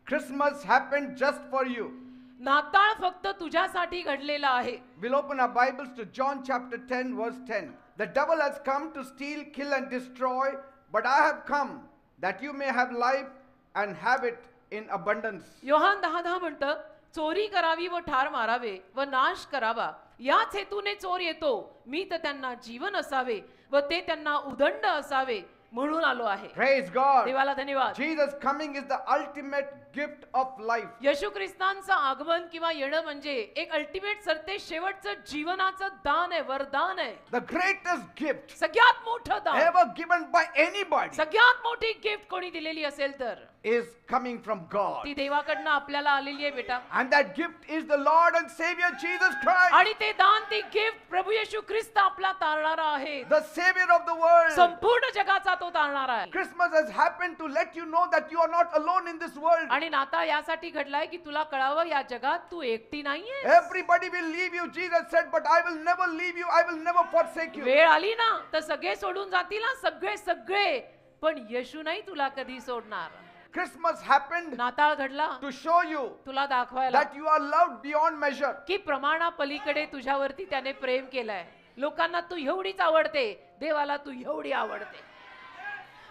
Christmas happened just for you. नाताळ फक्त तुझ्यासाठी घडलेला आहे. We'll open our Bibles to John chapter 10 verse 10. The devil has come to steal, kill and destroy, but I have come that you may have life and have it in abundance. Yohan 10:10 म्हणतं, चोरी करावी व ठार मारावे व नाश करावा, याच हेतूने चोर येतो. मी तर त्यांना जीवन असावे व ते त्यांना उदंड असावे म्हणून आलो आहे. Praise God. देवाला धन्यवाद. Jesus coming is the ultimate gift of life. येशू ख्रिस्तांचं आगमन किंवा येणं म्हणजे एक अल्टिमेट सरते शेवटचं जीवनाचं दान आहे, वरदान आहे. The greatest gift सगळ्यात मोठं दान ever given by anybody सगळ्यात मोठी गिफ्ट कोणी दिलेली असेल तर is coming from God. ती देवाकडनं आपल्याला आलेली आहे बेटा. And that gift is the Lord and Savior Jesus Christ. आणि ते दान, ती गिफ्ट प्रभू येशू ख्रिस्त आपला तारणारा आहे. The Savior of the world. संपूर्ण जगाचा तो तारणारा आहे. Christmas has happened to let you know that you are not alone in this world. आणि नाताळ यासाठी घडलाय की तुला कळावं या जगात तू एकटी नाहीये. Everybody will leave you, Jesus said, but I will never leave you, I will never forsake you. वेळ आली ना तर सगळे सोडून जातील ना, सगळे, पण येशू नाही तुला कधी सोडणार. Christmas happened नाताळ घडला to show you तुला दाखवायला that you are loved beyond measure. की प्रमाणा पलीकडे तुझ्यावरती त्याने प्रेम केलंय. लोकांना तू एवढीच आवडते, देवाला तू एवढी आवडते.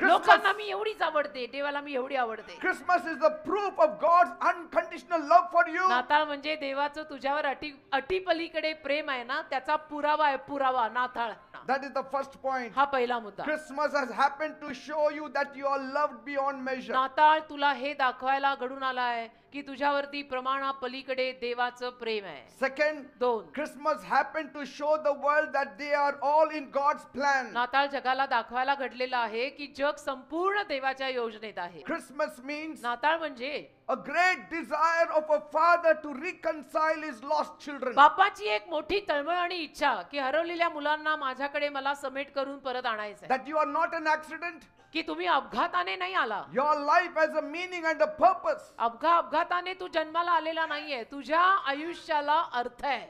लोकांना मी एवढीच आवडते, देवाला मी एवढी आवडते. Christmas is the proof of God's unconditional love for you. नाताळ म्हणजे देवाचं तुझ्यावर अटी पलीकडे प्रेम आहे ना, त्याचा पुरावा आहे, पुरावा नाताळ. That is the first point. हा पहिला मुद्दा. Christmas has happened to show you that you are loved beyond measure. नाताळ तुला हे दाखवायला घडून आलाय की तुझ्यावरती प्रमाणा पलीकडे देवाचं प्रेम आहे. Second, 2, Christmas happened to show the world that they are all in God's plan. नाताळ जगाला दाखवायला घडलेलं आहे की जग संपूर्ण देवाच्या योजनेत आहे. Christmas means नाताळ म्हणजे a great desire of a father to reconcile his lost children. बापाची एक मोठी तळमळ आणि इच्छा की हरवलेल्या मुलांना माझ्याकडे मला समेट करून परत आणायचं. That you are not an accident. की तुम्ही अपघाताने नाही आला. Your life has a meaning and a purpose. अपघाताने तू जन्माला आलेला नाहीये, तुझ्या आयुष्याला अर्थ आहे.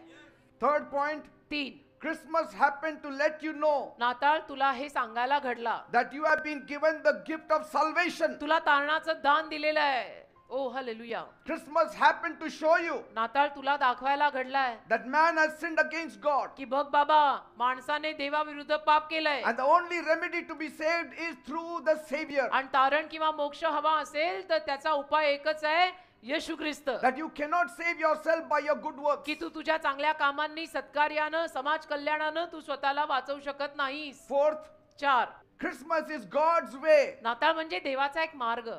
Third point, 3, Christmas happened to let you know नाताळ तुला हे सांगायला घडला that you have been given the gift of salvation. तुला तारणाचं दान दिलेलं आहे. ओ hallelujah. Christmas happened to show you नाताळ तुला दाखवायला घडलाय that man has sinned against God. की बघ बाबा, माणसाने देवाविरुद्ध पाप केलंय And the only remedy to be saved is through the Savior. आणि तारण किंवा मोक्ष हवा असेल तर त्याचा उपाय एकच आहे, येशू ख्रिस्त. That you cannot save yourself by your good works. की तू तुझ्या चांगल्या कामांनी, सत्कार्यानं, समाज कल्याणानं तू स्वतःला वाचवू शकत नाहीस. Fourth, 4, Christmas is God's way नाताळ म्हणजे देवाचा एक मार्ग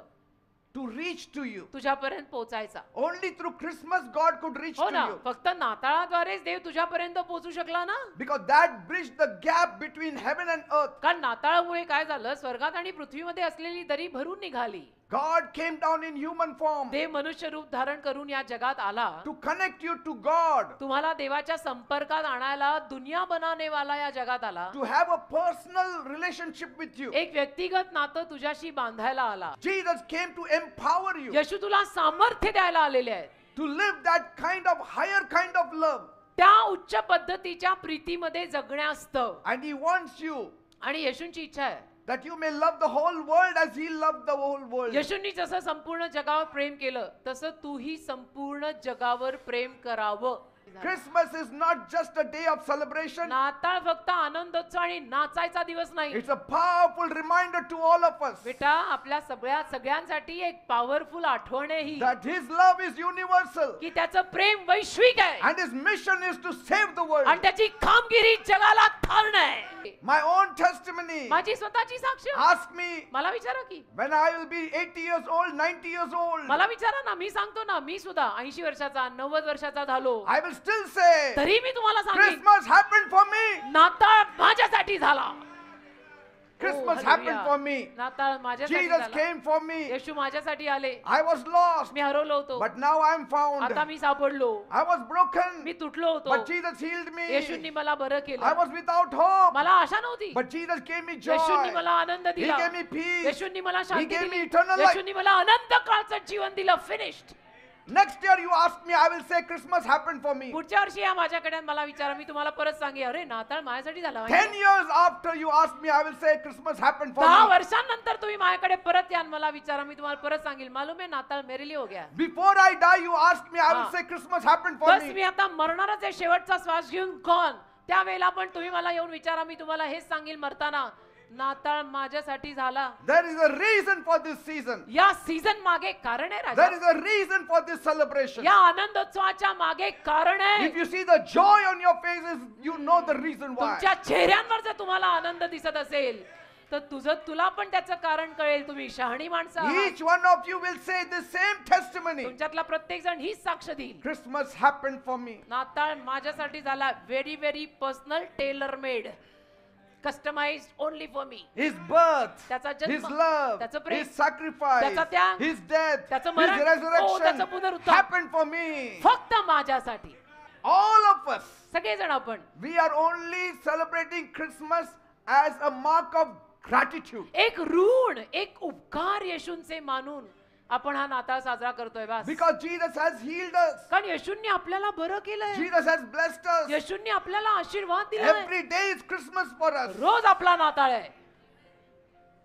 to reach to you. तुझ्यापर्यंत पोहोचायचा. Only through Christmas God could reach हो to ना, you. फक्त नाताळाद्वारेच देव तुझ्यापर्यंत पोहोचू शकला ना. Because that bridged the gap between heaven and earth. कारण नाताळामुळे काय झालं, स्वर्गात आणि पृथ्वीमध्ये असलेली दरी भरून निघाली. God came down in human form देव मनुष्य रूप धारण करून या जगात आला to connect you to God. तुम्हाला देवाच्या संपर्कात आणायला, दुनिया बनाने वाला या जगात आला. To have a personal relationship with you. एक व्यक्तिगत नातं तुझ्याशी बांधायला आला. Jesus came to empower you. येशू तुला सामर्थ्य द्यायला आलेले आहे. To live that kind of higher kind of love. त्या उच्च पद्धतीच्या प्रीतीमध्ये जगण्यास्तव. And he wants you आणि येशूंची इच्छा आहे that you may love the whole world as he loved the whole world. येशूंनी जसं संपूर्ण जगावर प्रेम केलं तसं तूही संपूर्ण जगावर प्रेम करावं. Christmas is not just a day of celebration. नाताळ फक्त आनंदोत्सव आणि नाचायचा दिवस नाही. It's a powerful reminder to all of us बेटा, आपल्या सगळ्यांसाठी एक पॉवरफुल आठवण आहे ही that his love is universal की त्याचं प्रेम वैश्विक आहे and his mission is to save the world. आणि त्याची कामगिरी जगाला थारण आहे. My own testimony. माझी स्वतःची साक्ष. Ask me मला विचारा की when I will be 80 years old, 90 years old. मला विचारा ना, मी सांगतो ना, मी सुद्धा 80 वर्षाचा, 90 वर्षाचा झालो, I will still say तरी मी तुम्हाला सांगेन Christmas happened for me. नाताळ माझ्यासाठी झाला. Christmas Oh, happened hallelujah. for me. नाताळ माझ्यासाठी Jesus झाला. came for me. येशू माझ्यासाठी आले. I was lost, मी हरवलो होतो, but now I am found. आता मी सापडलो. I was broken, मी तुटलो होतो, but Jesus healed me. येशूंनी मला बरं I केलं. was without hope, मला आशा नव्हती, but Jesus gave me joy. येशूंनी मला आनंद He दिला. gave me peace. येशूंनी मला He शांती gave me दिली. eternal life. येशूंनी मला अनंत काळचं जीवन दिलं. Finished. Next year you ask me, I will say Christmas happened for me. पुढच्या वर्षी या माझ्याकडे मला विचारा, मी तुम्हाला परत सांगे, अरे नाताळ माझ्यासाठी झाला. 10 years after you ask me, I will say Christmas happened for 10 me. वर्षांनंतर तुम्ही माझ्याकडे परत या आणि मला विचारा, मी तुम्हाला परत सांगेल, मालूम है नाताळ मेरे लिए हो गया. Before I die, you ask me, I will say Christmas happened for bus me. मी आता मरणारच आहे, शेवटचा श्वास घेऊन कोण, त्यावेळेला पण तुम्ही मला येऊन विचारा, मी तुम्हाला हेच सांगेल मरताना, नाताळ माझ्यासाठी झाला. There is a reason for this season. या सीझन मागे कारण आहे राजा. There is a reason for this celebration. या आनंदोत्सवाच्या मागे कारण आहे. If you see the joy on your faces, you know the reason why. तुमच्या चेहऱ्यांवर जर तुम्हाला आनंद दिसत असेल तर तुला पण त्याचं कारण कळेल. तुम्ही शहाणी माणसं आहात. Each one of you will say the same testimony. तुमच्यातला प्रत्येक जण हीच साक्ष देईल. Christmas happened for me. नाताळ माझ्यासाठी झाला. Very very personal, tailor made, customized only for me. His birth, त्याचा जन्म, His love, त्याचं प्रेम, His sacrifice, त्याचा त्याग, His death, त्याचं His मरण, त्याचं resurrection पुनरुत्थान happened for me. फक्त माझ्यासाठी. All of us, सगळेजण आपण we are only celebrating Christmas as a mark of gratitude. एक ऋण, एक उपकार येशूंचे मानून आपण हा नाताळ साजरा करतोय. बस Because Jesus has healed us. कारण येशूंनी आपल्याला बरं केलंय. Jesus has blessed us. येशूंनी आपल्याला आशीर्वाद दिलाय. Every day is Christmas for us. रोज आपला नाताळ आहे.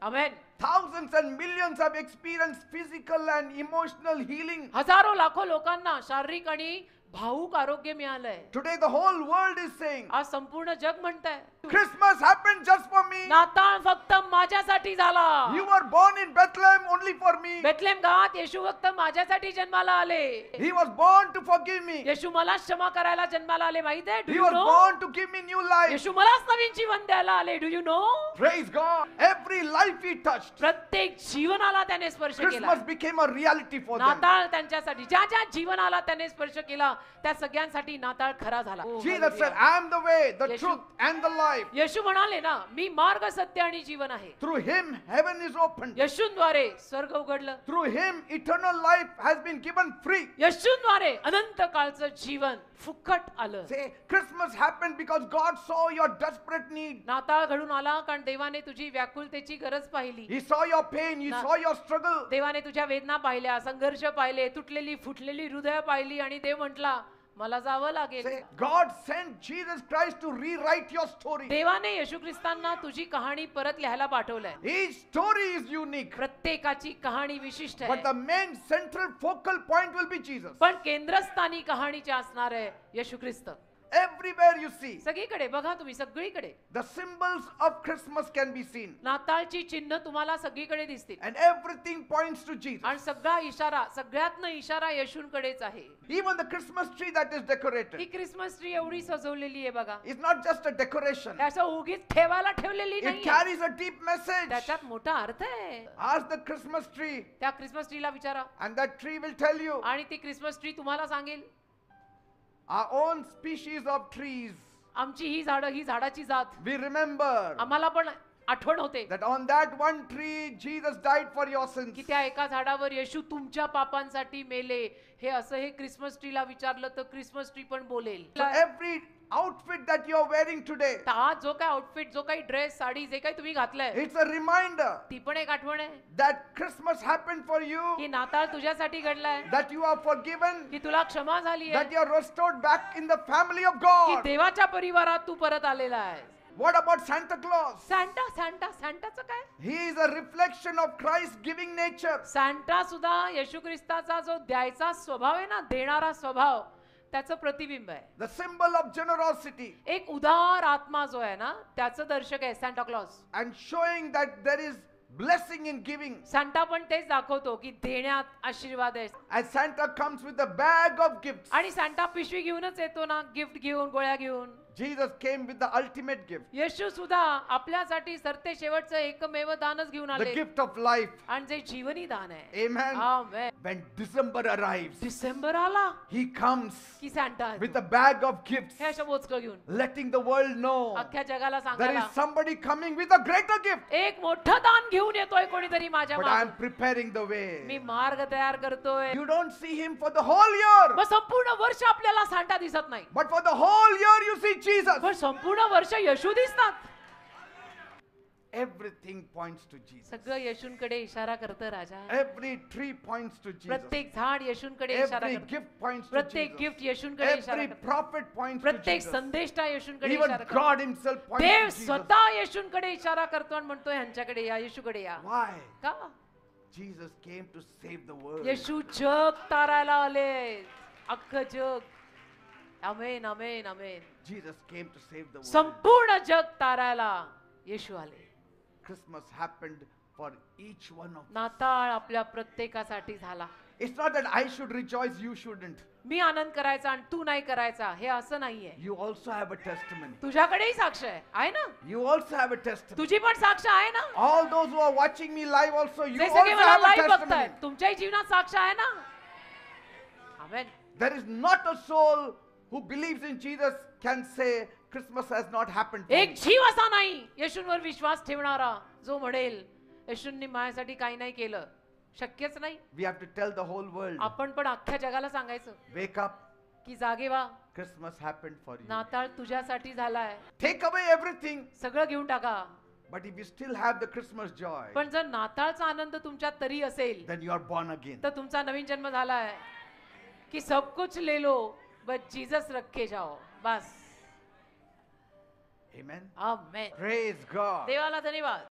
आमेन. Thousands and millions have experienced physical and emotional healing. हजारो लाखो लोकांना शारीरिक आणि भावुक आरोग्य मिळालंय. Today the whole world is saying, आज संपूर्ण जग म्हणतंय Christmas happened just for me. नाताळ फक्त माझ्यासाठी झाला. You were born in Bethlehem only for me. Bethlem गावात येशू फक्त माझ्यासाठी जन्माला आले. He was born to forgive me. येशू मला क्षमा करायला जन्माला आले. माहित आहे? He was born to give me new life. येशू मलाच नवीन जीवन द्यायला आले. Do you know? Praise God. Every life he touched, प्रत्येक जीवनाला त्याने स्पर्श केला. Christmas became a reality for them. नाताळ त्यांच्यासाठी, ज्या ज्या जीवनाला त्याने स्पर्श केला त्या सगळ्यांसाठी नाताळ खरा झाला. Jesus said, I am the way, the Yeshu- truth and the life. येशू म्हणाले ना, मी मार्ग, सत्य आणि जीवन आहे. Through him heaven is opened. येशूंद्वारे स्वर्ग उघडलं. Through him eternal life has been given free. येशूंद्वारे अनंत काळचं जीवन फुकट आलं. Say, Christmas happened because God saw your desperate need. नाताळ घडून आला कारण देवाने तुझी व्याकुलतेची गरज पाहिली. He saw your pain, he saw your struggle. देवाने तुझ्या वेदना पाहिल्या, संघर्ष पाहिले, तुटलेली फुटलेली हृदय पाहिली आणि देव म्हटला मला जावं लागेल. Say, God sent Jesus Christ to rewrite your story. देवाने येशू ख्रिस्तांना तुझी कहाणी परत लिहायला पाठवलंय. Each story is unique. प्रत्येकाची कहाणी विशिष्ट But आहे. the main central focal point will be Jesus. पण केंद्रस्थानी कहाणीचे असणार आहे येशू ख्रिस्त. Everywhere you see, सगळीकडे बघा तुम्ही, सगळीकडे the symbols of Christmas can be seen. नाताळची चिन्ह तुम्हाला सगळीकडे दिसतील. And everything points to Jesus. आणि सगळा इशारा, सगळ्यातनं इशारा येशूंकडेच आहे. Even the Christmas tree that is he decorated Christmas tree एवढी सजवलेली आहे बघा. is not just a decoration. त्याच्या उगीच ठेवायला ठेवलेली It नाही. carries a deep message. त्याच्यात मोठा अर्थ आहे. Ask the Christmas tree त्या क्रिसमस ट्रीला विचारा and that tree will tell you. आणि ती क्रिसमस ट्री तुम्हाला सांगेल Our own species of trees, आमची ही झाडं, ही झाडाची जात we remember आम्हाला पण आठवण होते that on that one tree Jesus died for your sins. की त्या एका झाडावर येशू तुमच्या पापांसाठी मेले. हे असं हे क्रिसमस ट्रीला विचारलं तर क्रिसमस ट्री पण बोलेल. So every outfit that you are wearing today, तर आज जो काय आउटफिट, जो काही ड्रेस, साडी, जे काही तुम्ही घातलंय it's a reminder ती पण एक आठवण आहे that Christmas happened for you, की नाताळ तुझ्यासाठी घडलाय, that you are forgiven, की तुला क्षमा झाली that आहे, you are restored back in the family of की God. देवाच्या परिवारात तू परत आलेला आहे. What about Santa Claus? Santa, Santa, सॅन्टाचं काय? He is a reflection of Christ's giving nature. Santa सुद्धा येशू ख्रिस्ताचा जो द्यायचा स्वभाव आहे ना, देणारा स्वभाव, त्याचं प्रतिबिंब आहे. The symbol of generosity एक उदार आत्मा जो आहे ना, त्याचं दर्शक आहे Santa clause. and showing that there is blessing in giving. Santa पण तेच दाखवतो की देण्यात आशीर्वाद आहे. As Santa comes with a bag of gifts, आणि सॅन्टा पिशवी घेऊनच येतो ना, गिफ्ट घेऊन, गोळ्या घेऊन. Jesus came with the ultimate gift, येशू सुद्धा आपल्यासाठी सरते शेवटचं एकमेव दानच घेऊन the आले, gift of life. आणि जे जीवनी दान आहे. Amen. Amen. When December arrives, December आला he comes की Santa with a bag of gifts, हे अशा मोजकं घेऊन letting the world know अख्ख्या जगाला there सांगायला is somebody coming with a greater gift. एक मोठं दान घेऊन येतोय कोणीतरी माझ्या But I am मागे. preparing the me way. मार्ग तयार करतोय. You don't see him for the whole year, मग संपूर्ण वर्ष आपल्याला सॅन्टा दिसत नाही, but for the whole year you see Jesus. पण संपूर्ण वर्ष येशू दिसतात. Everything points to Jesus. सगळं येशूंकडे इशारा करतं राजा. Every tree points to Jesus. प्रत्येक झाड येशूंकडे इशारा Every करतं. gift points to प्रत्येक Jesus. गिफ्ट येशूंकडे इशारा Every करतं. prophet points to प्रत्येक Jesus. संदेष्टा येशूंकडे Even इशारा करतो. God himself points Dev to Jesus. स्वतः येशूंकडे इशारा करतो आणि म्हणतो ह्यांच्याकडे या, येशूकडे या. Why? का? Jesus came to save the world. येशू जग तारायला आले, अख्खं जग. आमेन आमेन आमेन. Jesus came to save the world. संपूर्ण जग तारायला येशू आले. Christmas happened for each one of us. नाताळ आपल्या प्रत्येकासाठी झाला. It's not that I should rejoice, you shouldn't. मी आनंद करायचा आणि तू नाही करायचा, हे असं नाहीये. You also have a testimony. तुझ्याकडेही साक्ष आहे ना? You also have a testimony. तुझी पण साक्ष आहे ना? All those who are watching me live also, you जे also सगळे मला have a लाईव्ह testimony. बघतायत, तुमच्याही जीवनात साक्ष आहे ना? आमेन. There is not a soul who believes in Jesus can say Christmas has not happened for एक me. जीव असा नाही येशूंवर विश्वास ठेवणारा जो म्हणेल येशूंनी माझ्यासाठी काही नाही केलं. शक्यच नाही. We have to tell the whole world, आपण पण अख्ख्या जगाला सांगायचं wake up, की जागे व्हा, Christmas happened for you. नाताळ तुझ्यासाठी झालाय. Take away everything, सगळं घेऊन टाका. but if you still have the Christmas joy, पण जर नाताळचा आनंद तुमच्यात तरी असेल then you are born again. तर तुमचा नवीन जन्म झालाय. की सब कुछ ले लो बस जीसस रख के जाओ, बस. Amen. आमेन. Praise God. देवाला धन्यवाद.